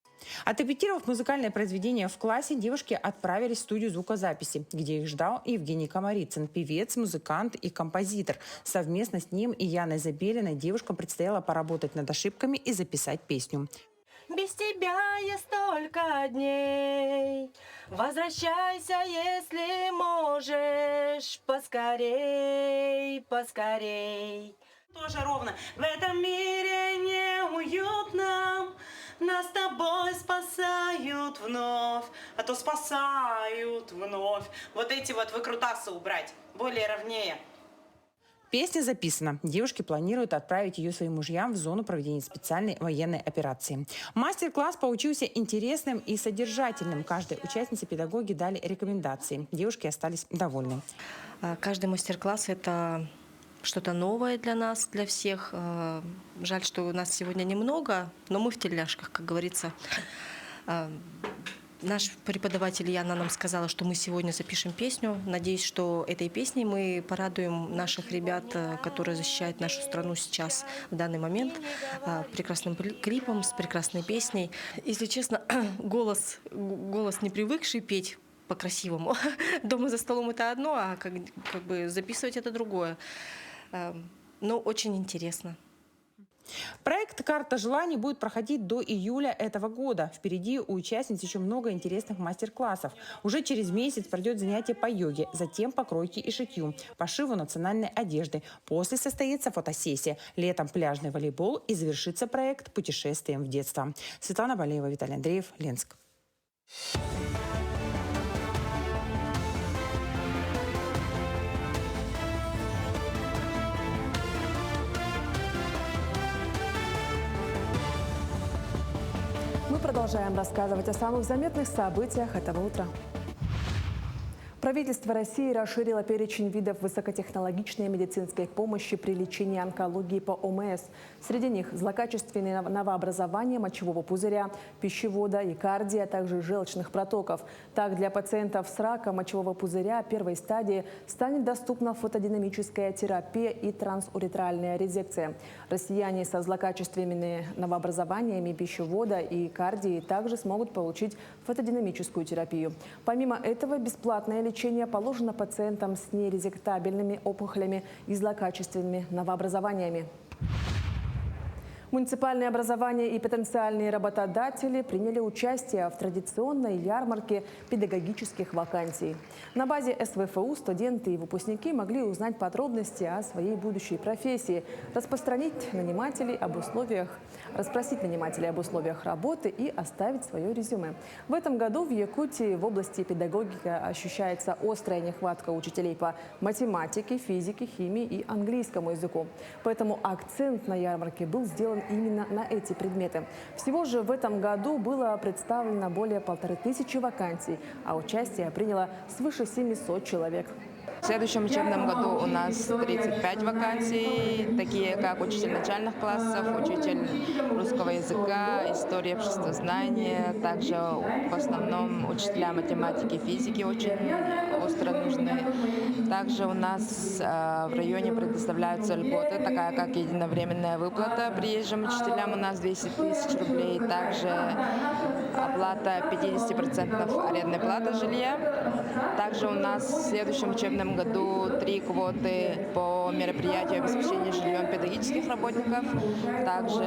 Отрепетировав музыкальное произведение в классе, девушки отправились в студию звукозаписи, где их ждал Евгений Комарицын, певец, музыкант и композитор. Совместно с ним и Яной Забелиной девушкам предстояло поработать над ошибками и записать песню. Без тебя я столько дней Возвращайся, если можешь, поскорей, поскорей. Тоже ровно. В этом мире неуютно, нас с тобой спасают вновь, а то спасают вновь. Вот эти вот выкрутасы убрать, более ровнее. Песня записана. Девушки планируют отправить ее своим мужьям в зону проведения специальной военной операции. Мастер-класс получился интересным и содержательным. Каждой участнице педагоги дали рекомендации. Девушки остались довольны. Каждый мастер-класс – это что-то новое для нас, для всех. Жаль, что у нас сегодня немного, но мы в тельняшках, как говорится. Наш преподаватель Яна нам сказала, что мы сегодня запишем песню. Надеюсь, что этой песней мы порадуем наших ребят, которые защищают нашу страну сейчас, в данный момент, прекрасным клипом, с прекрасной песней. Если честно, голос не привыкший петь по-красивому. Дома за столом это одно, а как бы записывать это другое. Но очень интересно. Проект «Карта желаний» будет проходить до июля этого года. Впереди у участниц еще много интересных мастер-классов. Уже через месяц пройдет занятие по йоге, затем по кройке и шитью, пошиву национальной одежды. После состоится фотосессия. Летом пляжный волейбол и завершится проект путешествием в детство. Светлана Балеева, Виталий Андреев, Ленск. Мы продолжаем рассказывать о самых заметных событиях этого утра. Правительство России расширило перечень видов высокотехнологичной медицинской помощи при лечении онкологии по ОМС. Среди них злокачественные новообразования мочевого пузыря, пищевода и кардии, а также желчных протоков. Так, для пациентов с раком мочевого пузыря первой стадии станет доступна фотодинамическая терапия и трансуретральная резекция. Россияне со злокачественными новообразованиями пищевода и кардии также смогут получить фотодинамическую терапию. Помимо этого, бесплатное лечение положено пациентам с нерезектабельными опухолями и злокачественными новообразованиями. Муниципальные образования и потенциальные работодатели приняли участие в традиционной ярмарке педагогических вакансий. На базе СВФУ студенты и выпускники могли узнать подробности о своей будущей профессии, расспросить нанимателей об условиях работы и оставить свое резюме. В этом году в Якутии в области педагогики ощущается острая нехватка учителей по математике, физике, химии и английскому языку. Поэтому акцент на ярмарке был сделан именно на эти предметы. Всего же в этом году было представлено более 1500 вакансий, а участие приняло свыше 700 человек. В следующем учебном году у нас 35 вакансий, такие как учитель начальных классов, учитель русского языка, истории обществознания. Также в основном учителя математики и физики очень остро нужны. Также у нас в районе предоставляются льготы, такая как единовременная выплата приезжим учителям, у нас 200 000 рублей. Также оплата 50% арендной платы жилья. Также у нас в следующем учебном году 3 квоты по мероприятию обеспечения жильем педагогических работников. Также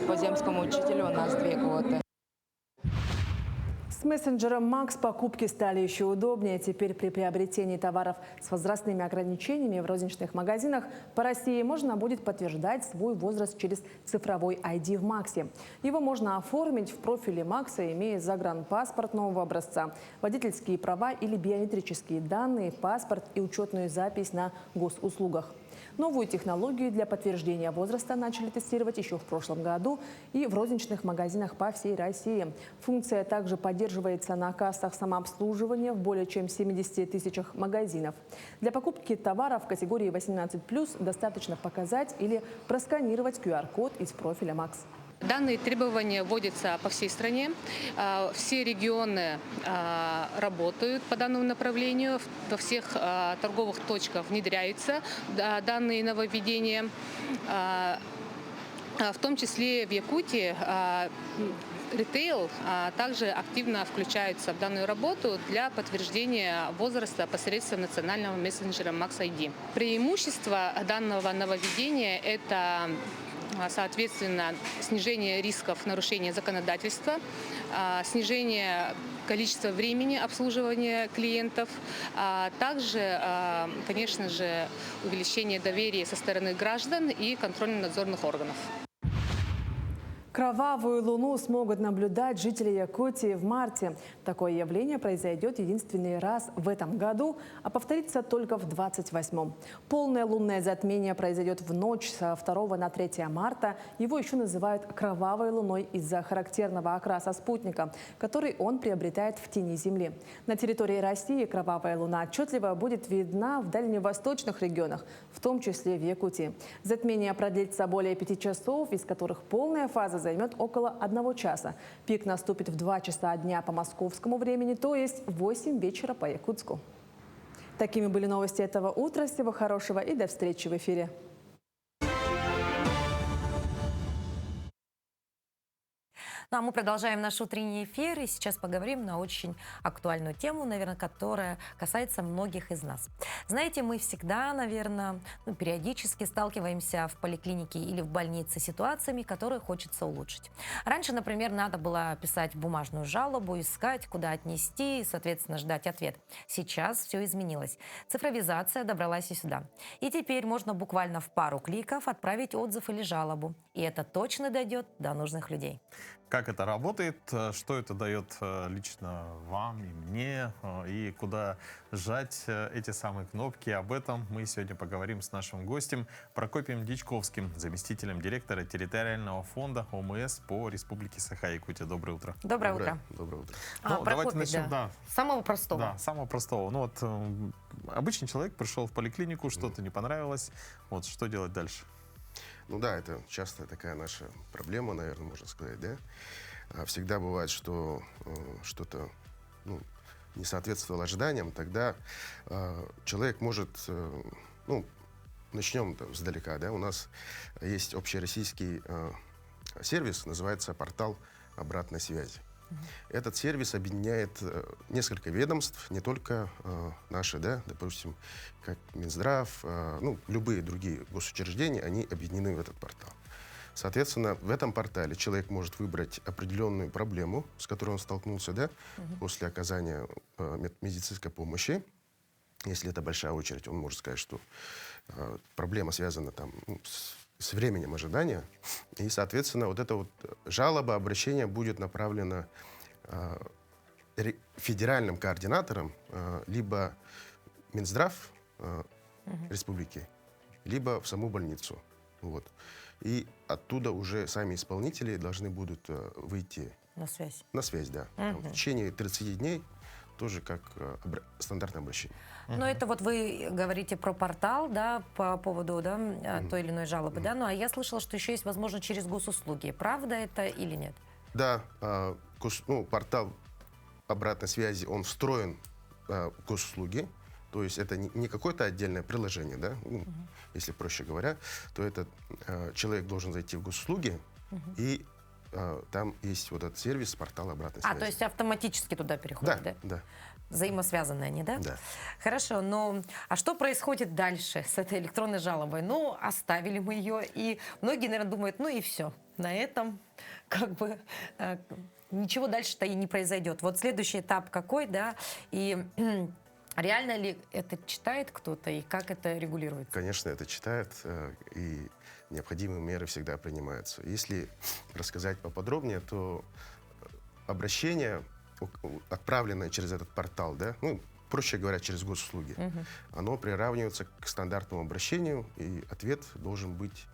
по земскому учителю у нас 2 квоты. С мессенджером Макс покупки стали еще удобнее. Теперь при приобретении товаров с возрастными ограничениями в розничных магазинах по России можно будет подтверждать свой возраст через цифровой ID в Максе. Его можно оформить в профиле Макса, имея загранпаспорт нового образца, водительские права или биометрические данные, паспорт и учетную запись на госуслугах. Новую технологию для подтверждения возраста начали тестировать еще в прошлом году и в розничных магазинах по всей России. Функция также поддерживается на кассах самообслуживания в более чем 70 тысячах магазинов. Для покупки товаров в категории 18+, достаточно показать или просканировать QR-код из профиля Макс. Данные требования вводятся по всей стране. Все регионы работают по данному направлению. Во всех торговых точках внедряются данные нововведения. В том числе в Якутии ритейл также активно включается в данную работу для подтверждения возраста посредством национального мессенджера MaxID. Преимущество данного нововведения – это соответственно снижение рисков нарушения законодательства, снижение количество времени обслуживания клиентов, а также, конечно же, увеличение доверия со стороны граждан и контрольно-надзорных органов. Кровавую луну смогут наблюдать жители Якутии в марте. Такое явление произойдет единственный раз в этом году, а повторится только в 28-м. Полное лунное затмение произойдет в ночь со 2 на 3 марта. Его еще называют кровавой луной из-за характерного окраса спутника, который он приобретает в тени Земли. На территории России кровавая луна отчетливо будет видна в дальневосточных регионах, в том числе в Якутии. Затмение продлится более 5 часов, из которых полная фаза займет около 1 часа. Пик наступит в 2 часа дня по московскому времени, то есть в 8 вечера по Якутску. Такими были новости этого утра. Всего хорошего и до встречи в эфире. Ну, а мы продолжаем наш утренний эфир, и сейчас поговорим на очень актуальную тему, наверное, которая касается многих из нас. Знаете, мы всегда, наверное, периодически сталкиваемся в поликлинике или в больнице с ситуациями, которые хочется улучшить. Раньше, например, надо было писать бумажную жалобу, искать, куда отнести и, соответственно, ждать ответ. Сейчас все изменилось. Цифровизация добралась и сюда. И теперь можно буквально в пару кликов отправить отзыв или жалобу. И это точно дойдет до нужных людей. Как это работает, что это дает лично вам и мне, и куда сжать эти самые кнопки. Об этом мы сегодня поговорим с нашим гостем Прокопием Дичковским, заместителем директора территориального фонда ОМС по Республике Саха-Якутия. Доброе утро. Доброе утро. Доброе утро. Давайте начнем, с самого простого. Да, самого простого. Ну вот обычный человек пришел в поликлинику, что-то не понравилось. Вот что делать дальше? Ну да, это частая такая наша проблема, наверное, можно сказать, да. Всегда бывает, что что-то не соответствовало ожиданиям, тогда человек может, начнем сдалека, да, у нас есть общероссийский сервис, называется портал обратной связи. Этот сервис объединяет несколько ведомств, не только наши, да, допустим, как Минздрав, любые другие госучреждения, они объединены в этот портал. Соответственно, в этом портале человек может выбрать определенную проблему, с которой он столкнулся, да, после оказания медицинской помощи. Если это большая очередь, он может сказать, что проблема связана там с временем ожидания, и, соответственно, вот эта вот жалоба, обращение будет направлено федеральным координаторам, либо Минздрав республики, либо в саму больницу. Вот. И оттуда уже сами исполнители должны будут выйти на связь. На связь, да. В течение 30 дней тоже как стандартное обращение. Но это вот вы говорите про портал, да, по поводу, да, той или иной жалобы, да, ну а я слышала, что еще есть возможность через госуслуги. Правда это или нет? Да, портал обратной связи, он встроен в госуслуги, то есть это не какое-то отдельное приложение, да, если проще говоря, то этот человек должен зайти в госуслуги, и там есть вот этот сервис, портал обратной связи. То есть автоматически туда переходит, да? Да. Взаимосвязанные они, да? Да. Хорошо, но а что происходит дальше с этой электронной жалобой? Ну, оставили мы ее, и многие, наверное, думают, ну и все, на этом как бы ничего дальше-то и не произойдет. Вот следующий этап какой, да, и реально ли это читает кто-то, и как это регулируется? Конечно, это читает, и необходимые меры всегда принимаются. Если рассказать поподробнее, то обращение, отправленное через этот портал, да, проще говоря, через госуслуги, оно приравнивается к стандартному обращению, и ответ должен быть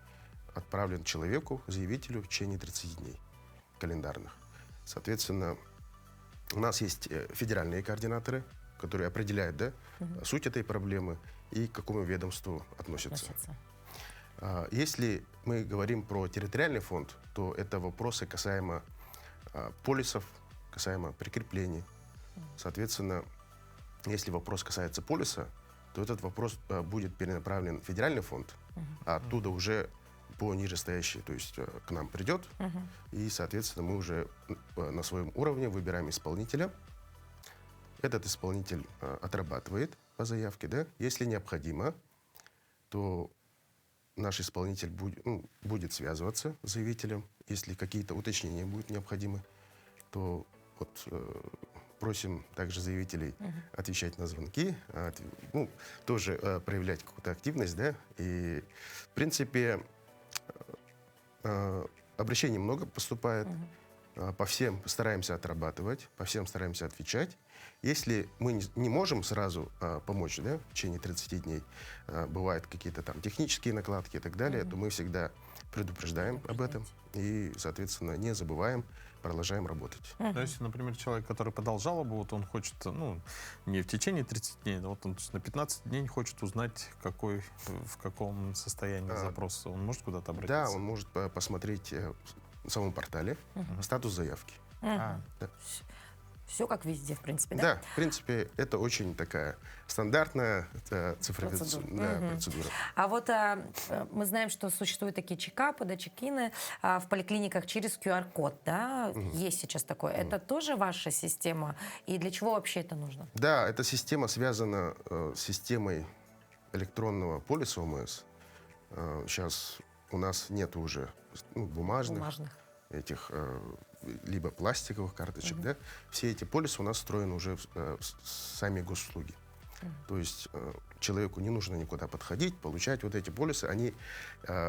отправлен человеку, заявителю, в течение 30 дней календарных. Соответственно, у нас есть федеральные координаторы, которые определяют, да, суть этой проблемы и к какому ведомству относятся. Если мы говорим про территориальный фонд, то это вопросы касаемо полисов, касаемо прикреплений. Соответственно, если вопрос касается полиса, то этот вопрос будет перенаправлен в федеральный фонд, а оттуда уже по нижестоящей, то есть к нам придет, и, соответственно, мы уже на своем уровне выбираем исполнителя. Этот исполнитель отрабатывает по заявке, да. Если необходимо, то наш исполнитель будет связываться с заявителем. Если какие-то уточнения будут необходимы, то просим также заявителей отвечать на звонки, ну, тоже проявлять какую-то активность, да. И, в принципе, обращений много поступает. По всем стараемся отрабатывать, по всем стараемся отвечать. Если мы не можем сразу помочь, да, в течение 30 дней, бывают какие-то там технические накладки и так далее, то мы всегда предупреждаем об этом и, соответственно, не забываем, продолжаем работать. То есть, например, человек, который подал жалобу, вот он хочет, ну, не в течение 30 дней, вот он на 15 дней хочет узнать, в каком состоянии запрос, он может куда-то обратиться? Да, он может посмотреть в самом портале статус заявки. Да. Все как везде, в принципе, да? Да, в принципе, это очень такая стандартная процедура. А вот мы знаем, что существуют такие чекапы, да, чекины в поликлиниках через QR-код, да? Есть сейчас такое. Это тоже ваша система? И для чего вообще это нужно? Да, эта система связана с системой электронного полиса ОМС. Сейчас у нас нет уже бумажных этих либо пластиковых карточек, да, все эти полисы у нас встроены уже в сами госуслуги. То есть человеку не нужно никуда подходить, получать вот эти полисы, они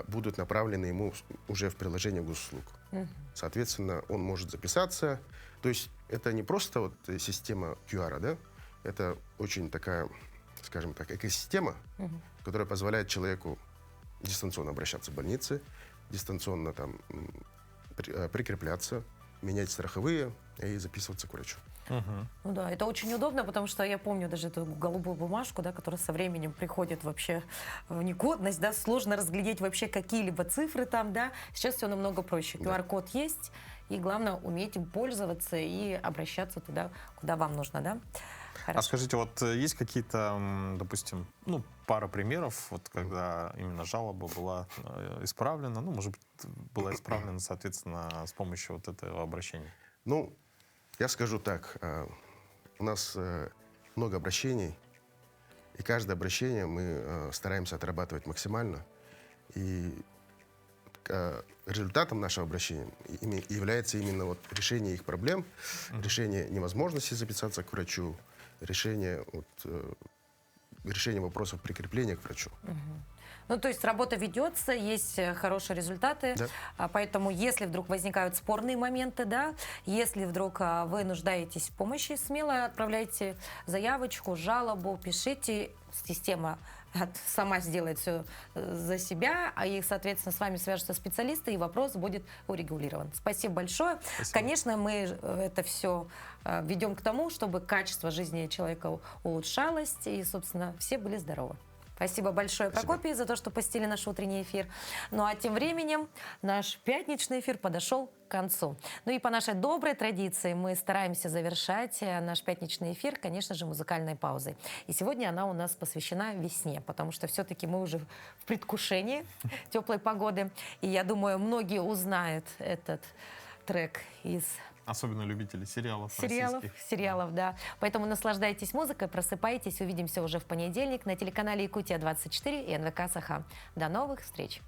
будут направлены ему уже в приложение госуслуг. Соответственно, он может записаться. То есть это не просто вот система QR, да, это очень такая, скажем так, экосистема, которая позволяет человеку дистанционно обращаться в больницы, дистанционно там прикрепляться, менять страховые и записываться к врачу. Ну да, это очень удобно, потому что я помню даже эту голубую бумажку, да, которая со временем приходит вообще в негодность, да, сложно разглядеть вообще какие-либо цифры там, да. Сейчас все намного проще. QR-код есть, и главное уметь им пользоваться и обращаться туда, куда вам нужно, да. А скажите, вот есть какие-то, допустим, ну, пара примеров, вот когда именно жалоба была исправлена, ну, может быть, была исправлена, соответственно, с помощью вот этого обращения? Ну, я скажу так, у нас много обращений, и каждое обращение мы стараемся отрабатывать максимально, и результатом нашего обращения является именно вот решение их проблем, решение невозможности записаться к врачу, решение вопросов прикрепления к врачу. Ну, то есть работа ведется, есть хорошие результаты, поэтому если вдруг возникают спорные моменты, да, если вдруг вы нуждаетесь в помощи, смело отправляйте заявочку, жалобу, пишите, система сама сделает все за себя, и, соответственно, с вами свяжутся специалисты, и вопрос будет урегулирован. Спасибо большое. Спасибо. Конечно, мы это все ведем к тому, чтобы качество жизни человека улучшалось, и, собственно, все были здоровы. Спасибо большое, Прокопий, за то, что посетили наш утренний эфир. Ну а тем временем наш пятничный эфир подошел к концу. Ну и по нашей доброй традиции мы стараемся завершать наш пятничный эфир, конечно же, музыкальной паузой. И сегодня она у нас посвящена весне, потому что все-таки мы уже в предвкушении теплой погоды. И я думаю, многие узнают этот трек из... Особенно любители сериалов. Сериалов, да. Поэтому наслаждайтесь музыкой, просыпайтесь. Увидимся уже в понедельник на телеканале Якутия-24 и НВК Саха. До новых встреч!